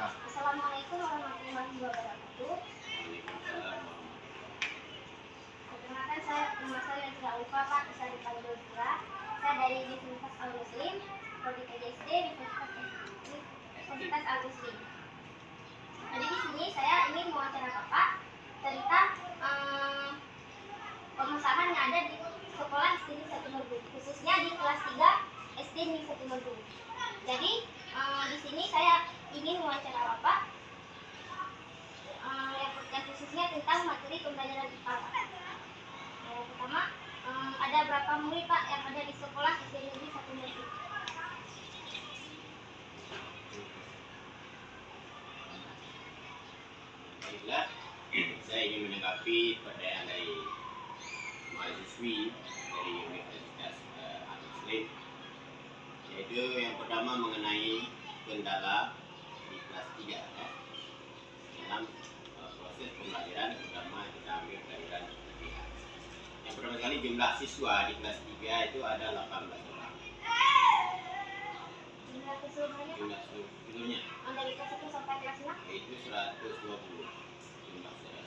Assalamualaikum warahmatullahi wabarakatuh. Perkenalkan nama saya Zia Ulfa, Pak. Saya dipanggil Zia. Saya dari Universitas Al Muslim, Prodi PJSD, Universitas Al Muslim. Jadi di sini saya ingin mewawancara Bapak tentang permasalahan yang ada di sekolah SD Negeri 1 Merdu, khususnya di kelas 3 SD Negeri 1 Merdu. Jadi di sini saya ingin mewawancara Bapak yang khususnya tentang materi pembelajaran IPA. Yang pertama, ada berapa murid Pak yang ada di sekolah SD Negeri 1 Merdu? Baiklah, saya ingin menanggapi pertanyaan dari mahasiswi dari Universitas Al Muslim, yaitu yang pertama mengenai kendala di kelas 3 ya. Dalam proses pembelajaran terutama kita ambil pelajaran pilihan. Yang pertama kali jumlah siswa di kelas 3 itu ada 18 orang. Jumlah keseluruhannya Jumlah seluruhnya dari kelas 1 sampai kelas 6? itu 120 jumlah ya.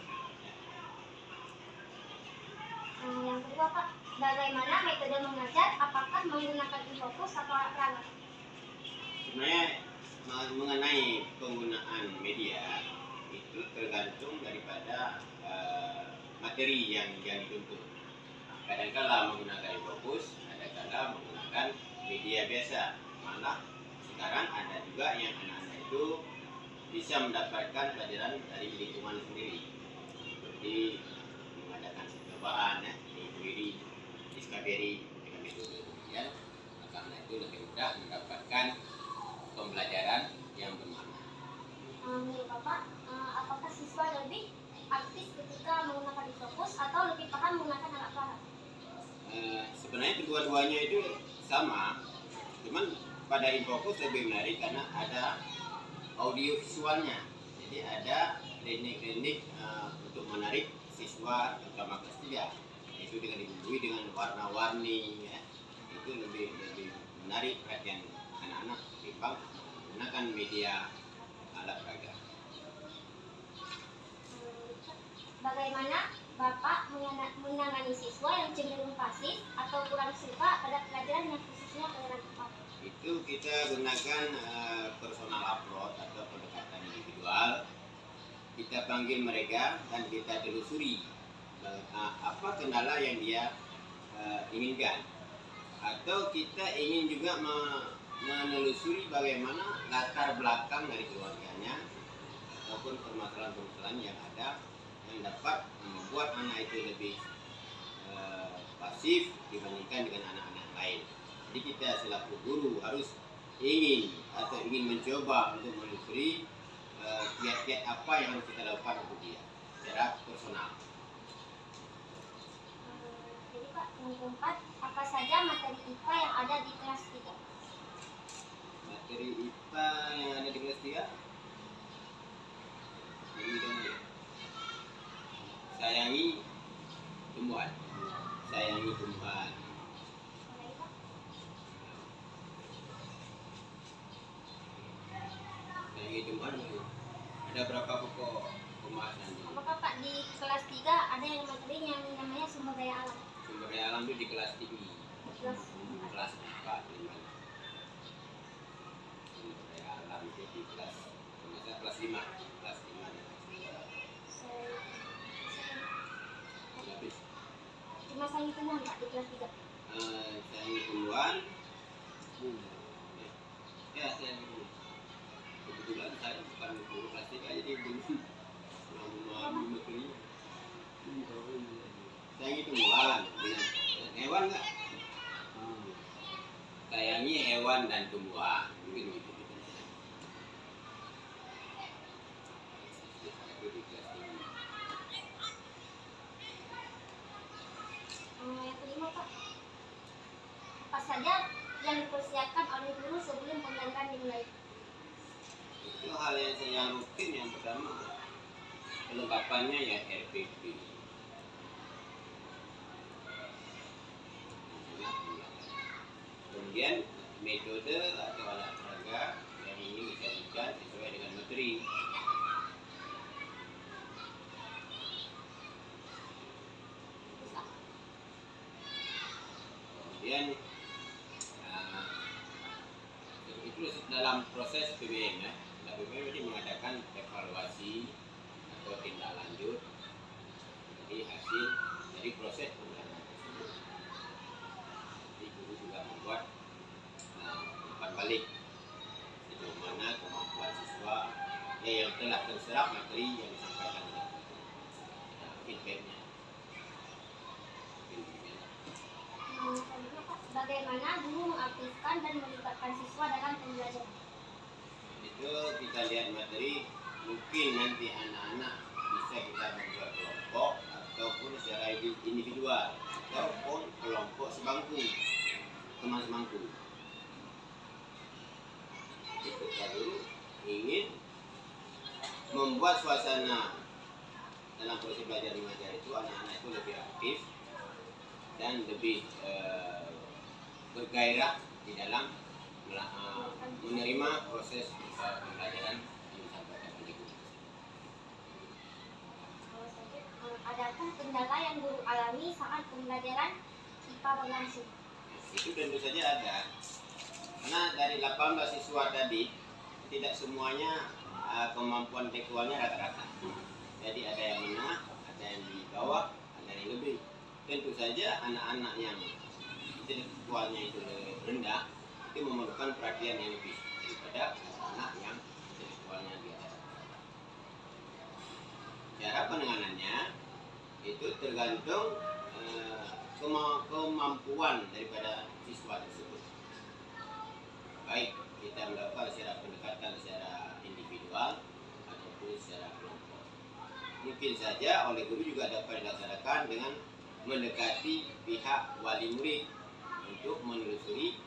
Yang kedua Pak, bagaimana metode mengajar? Apakah menggunakan infocus atau raga? Sebenarnya mengenai penggunaan media itu tergantung daripada materi yang dituntut. Kadang-kala menggunakan fokus, kadang-kala menggunakan media biasa. Malah sekarang ada juga yang anak-anak itu bisa mendapatkan pelajaran dari lingkungan sendiri, seperti mengadakan percobaan di Discovery dengan metode demikian, maka anak itu lebih mudah mendapatkan pembelajaran yang bermakna. Menurut Bapak, apakah siswa lebih aktif ketika menggunakan fokus atau lebih paham menggunakan alat pelahap? Sebenarnya kedua-duanya itu sama, cuman pada infokus lebih menarik karena ada audio visualnya. Jadi ada teknik-teknik untuk menarik siswa terutama kelas 3, yaitu dengan dibumbui dengan warna-warni ya. Itu lebih menarik perhatian anak-anak ketimbang menggunakan media alat peraga. Bagaimana Bapak menangani siswa yang cenderung pasif atau kurang suka pada pelajaran yang khususnya pelajaran IPA? Itu kita gunakan personal approach atau pendekatan individual. Kita panggil mereka dan kita telusuri apa kendala yang dia inginkan, atau kita ingin juga menelusuri bagaimana latar belakang dari keluarganya ataupun permasalahan-permasalahan yang ada yang dapat membuat anak itu lebih pasif dibandingkan dengan anak-anak lain. Jadi kita selaku guru harus ingin mencoba untuk menelusuri kiat-kiat apa yang harus kita lakukan untuk dia secara personal. Jadi Pak, yang keempat, apa saja materi IPA yang ada di kelas 3? Materi IPA yang ada di kelas 3 sayangi tumbuhan. Sayangi tumbuhan. Sayangi tumbuhan. Ada berapa pokok pembahasan? Apakah Pak di kelas 3 ada yang materi yang namanya sumber daya alam? Sumber daya alam itu di kelas tinggi. Kelas 4, 5. Sumber daya alam itu di kelas 5. Habis. Cuma sayangi tumbuhan Pak di kelas 3? Sayangi tumbuhan. Ya, sayangi tumbuhan. Kebetulan saya bukan guru kelas 3, jadi belum memahami materinya. Sayangi tumbuhan dengan hewan enggak? Sayangi hewan dan tumbuhan. Mungkin begitu. Yang kelima Pak, apa saja yang dipersiapkan oleh guru sebelum pembelajaran dimulai? Itu hal yang rutin. Yang pertama kelengkapannya ya RPP. Kemudian metode atau alat peraga yang ini disajikan sesuai dengan materi. PBM ya. PBM jadi mengadakan evaluasi atau tindak lanjut dari hasil dari proses pembelajaran tersebut. Jadi guru juga membuat umpan balik sejauh mana kemampuan siswa yang telah terserap materi yang disampaikan oleh guru. Feedbacknya. Selanjutnya, Pak, bagaimana guru mengaktifkan dan melibatkan siswa dalam pembelajaran? Itu kita lihat materi, mungkin nanti anak-anak bisa kita membuat kelompok ataupun secara individual ataupun kelompok sebangku, teman sebangku. Jadi kita dulu ingin membuat suasana dalam proses belajar mengajar itu anak-anak itu lebih aktif dan lebih bergairah di dalam menerima proses pembelajaran yang disampaikan oleh guru. Adakah kendala yang guru alami saat pembelajaran IPA berlangsung? Itu tentu saja ada. Karena dari 18 siswa tadi tidak semuanya kemampuan intelektualnya rata-rata. Jadi ada yang menengah, ada yang di bawah, ada yang lebih. Tentu saja anak-anak yang intelektualnya itu rendah itu memerlukan perhatian yang lebih daripada anak yang intelektualnya di atas. Cara penanganannya itu tergantung kemampuan daripada siswa tersebut. Baik kita melakukan secara pendekatan secara individual ataupun secara kelompok. Mungkin saja oleh guru juga dapat dilaksanakan dengan mendekati pihak wali murid untuk menelusuri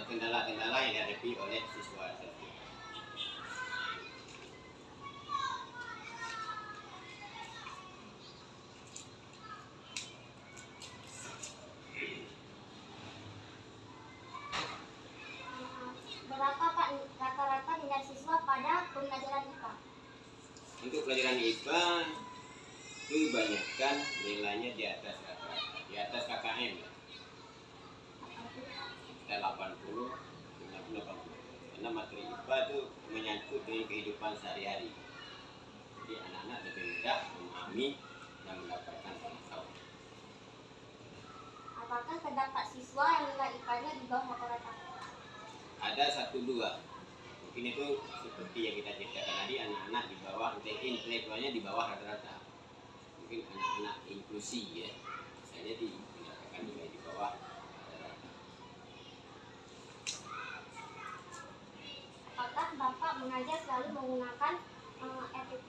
kendala-kendala yang dihadapi oleh siswa tersebut. Berapa, Pak, rata-rata nilai siswa pada pembelajaran IPA? Untuk pelajaran IPA kebanyakan nilainya di atas rata-rata, di atas KKM. Kita 80, 50, 80. Karena materi IPA itu menyangkut dengan kehidupan sehari-hari. Jadi anak-anak lebih mudah memahami dan mendapatkan pengetahuan. Apakah terdapat siswa yang nilai IPA-nya di bawah rata-rata? Ada 1-2. Mungkin itu seperti yang kita ceritakan tadi, anak-anak di bawah intelektualnya di bawah rata-rata. Mungkin anak-anak inklusi ya, misalnya dikatakan nilai di bawah rata-rata. Apakah Bapak mengajar selalu menggunakan RPP?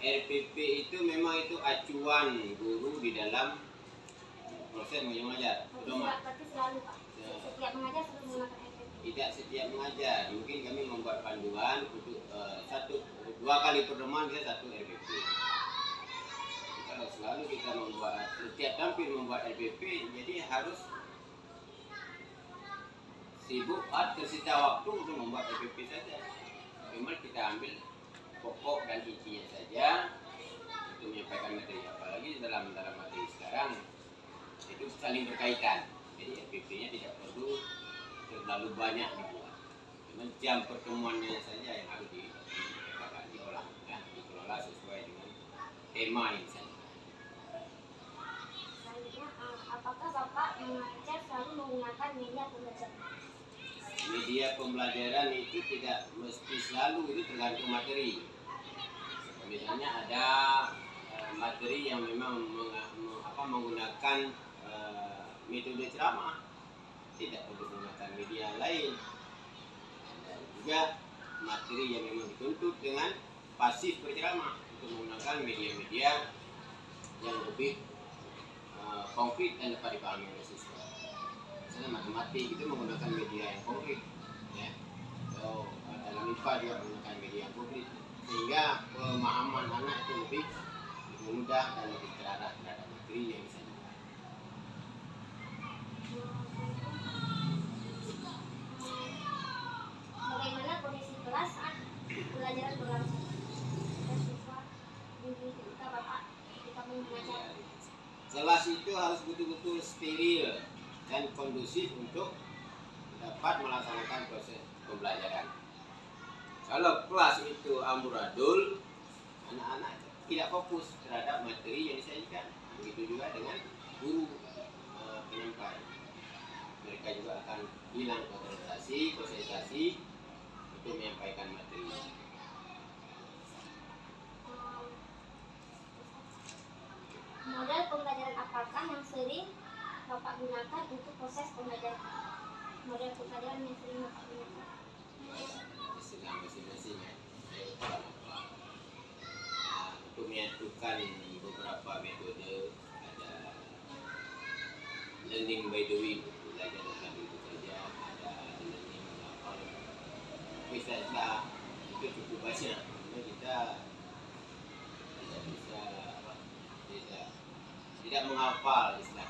RPP itu memang itu acuan guru di dalam proses mengajar. Berarti selalu, Pak. Setiap mengajar selalu menggunakan RPP. Tidak setiap mengajar, mungkin kami membuat panduan untuk 2 kali pertemuan kita 1 RPP. Kalau selalu kita membuat setiap tampil membuat RPP, jadi harus sibuk tersita waktu untuk membuat RPP saja. Memang kita ambil pokok dan intinya saja untuk menyampaikan materi. Apalagi dalam materi sekarang itu saling berkaitan. Jadi RPP-nya tidak perlu terlalu banyak dibuat. Cuma jam pertemuannya saja yang harus diolah, ya, dikelola sesuai dengan tema yang disampaikan. Selanjutnya, apakah Bapak mengajar selalu menggunakan media pembelajaran? Media pembelajaran itu tidak mesti selalu, itu tergantung materi. Misalnya ada materi yang memang menggunakan metode ceramah, tidak perlu menggunakan media lain. Dan juga materi yang memang dituntut dengan pasif berceramah untuk menggunakan media-media yang lebih konkret dan dapat dipahami oleh siswa. Misalnya matematik itu menggunakan media yang konkret, ya. So, dalam IPA juga menggunakan media yang konkret, sehingga pemahaman anak itu lebih mudah dan lebih terarah terhadap materi yang disampaikan. Bagaimana kondisi kelas saat pembelajaran berlangsung? Dan siswa ketika Bapak ketika mengajar? Kelas itu harus betul-betul steril dan kondusif untuk dapat melaksanakan proses pembelajaran. Kalau kelas itu amburadul, anak-anak tidak fokus terhadap materi yang disajikan. Begitu juga dengan guru penyampai. Mereka juga akan hilang konsentrasi untuk menyampaikan materi. Model pembelajaran apakah yang sering Bapak gunakan untuk proses pembelajaran? Model pembelajaran yang sering Bapak gunakan? Istilah masing-masing ya. Untuk menyatukan beberapa metode, ada learning by doing, belajar sambil bekerja, ada learning istilah itu cukup banyak. Kita tidak bisa tidak menghafal istilah.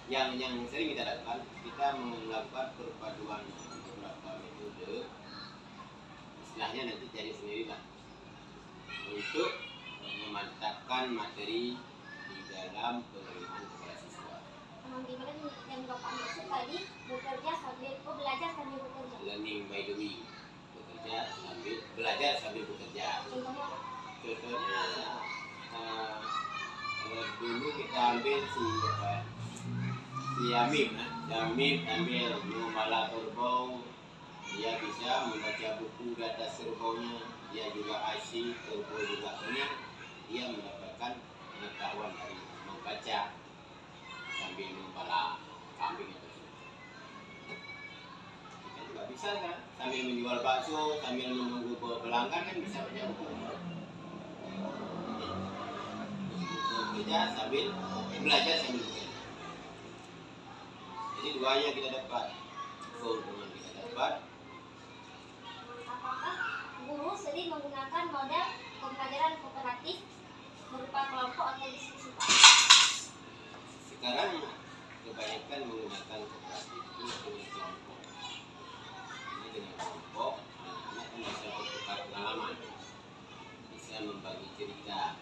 Yang sering kita lakukan, kita melakukan perpaduan beberapa metode, istilahnya nanti cari sendirilah, untuk memantapkan materi di dalam penerimaan kepada siswa. Gimana yang Bapak maksud tadi, bekerja sambil belajar sambil bekerja? Learning by doing, belajar sambil bekerja. Contohnya? Contohnya dulu kita ambil si Amim ambil mengolah kerbau, dia bisa membaca buku di atas kerbaunya, dia juga asik, kerbau juga kenyang, dia mendapatkan pengetahuan dari membaca sambil mengolah kambing itu. Kita juga bisa kan, sambil menjual bakso, sambil menunggu pelanggan kan bisa baca buku. Bekerja sambil belajar sambil bekerja. Jadi duanya kita dapat, keuntungan kita dapat. Apakah guru sering menggunakan model pembelajaran kooperatif berupa kelompok atau diskusi? Sekarang kebanyakan menggunakan kooperatif itu dengan kelompok. Ini dengan kelompok, anak-anak kan bisa bertukar pengalaman, bisa membagi cerita,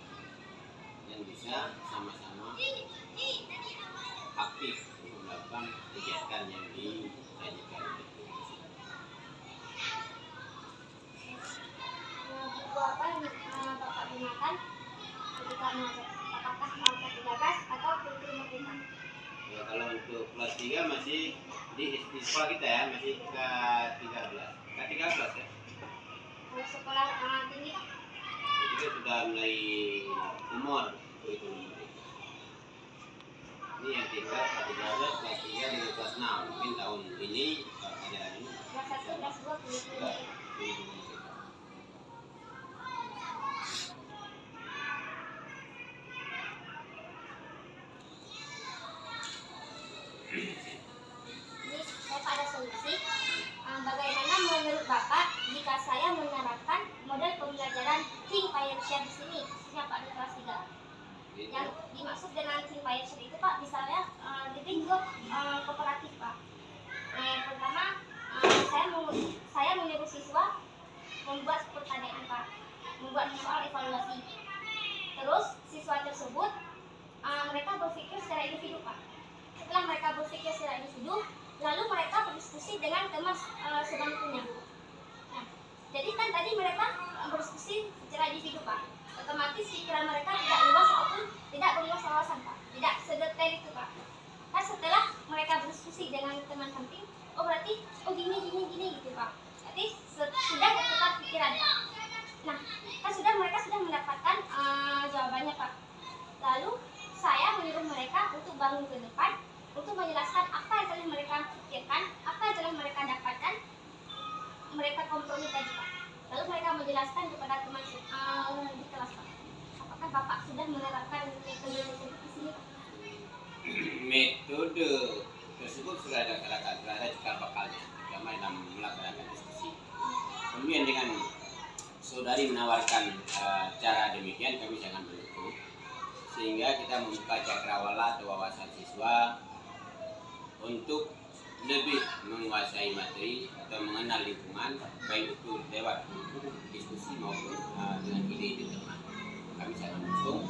dan bisa sama-sama aktif untuk melakukan kegiatan yang disajikan. Buku apa yang Bapak gunakan ketika mengajar? Apakah Alfa 13 atau Kultur Merdeka? Ya, kalau untuk kelas 3 masih di sekolah kita ya, masih K13 ya. Kalau sekolah tinggi Pak? Kita sudah mulai umur kurikulum mereka. Ini yang tinggal kelas 3 dengan kelas 6. Mungkin tahun ini ajaran ini Kelas 1, kelas 2 kurikulum Merdeka. Ini saya ada solusi. Bagaimana menurut Bapak jika saya menerapkan model pembelajaran Think Fire Share di sini, khususnya Pak di kelas 3? Yang dimaksud dengan Think Fire Share itu Pak, misalnya di lingkup kooperatif Pak. Yang pertama, saya menyuruh siswa membuat pertanyaan Pak, membuat soal evaluasi. Terus siswa tersebut mereka berpikir secara individu Pak. Setelah mereka berpikir secara individu, lalu mereka berdiskusi dengan teman sebangkunya. Nah, jadi kan tadi mereka berdiskusi secara individu Pak. Otomatis pikiran mereka tidak luas ataupun tidak berluas wawasan Pak. Tidak sedetail itu Pak. Kan setelah mereka berdiskusi dengan teman samping, oh berarti gini gitu Pak. Berarti sudah bertukar pikiran Pak. Nah, kan mereka sudah mendapatkan jawabannya Pak. Lalu saya menyuruh mereka untuk bangun ke depan, untuk menjelaskan apa yang telah mereka pikirkan, apa yang telah mereka dapatkan, mereka kompromi tadi Pak. Lalu mereka menjelaskan kepada teman di kelas Pak. Apakah Bapak sudah menerapkan metode tersebut di sini Pak? Metode tersebut sudah ada cikal bakalnya, terutama dalam melaksanakan diskusi. Kemudian dengan saudari menawarkan cara demikian, kami sangat mendukung, sehingga kita membuka cakrawala atau wawasan siswa untuk lebih menguasai materi atau mengenal lingkungan, baik itu lewat diskusi maupun dengan ide-ide teman. Kami sangat mendukung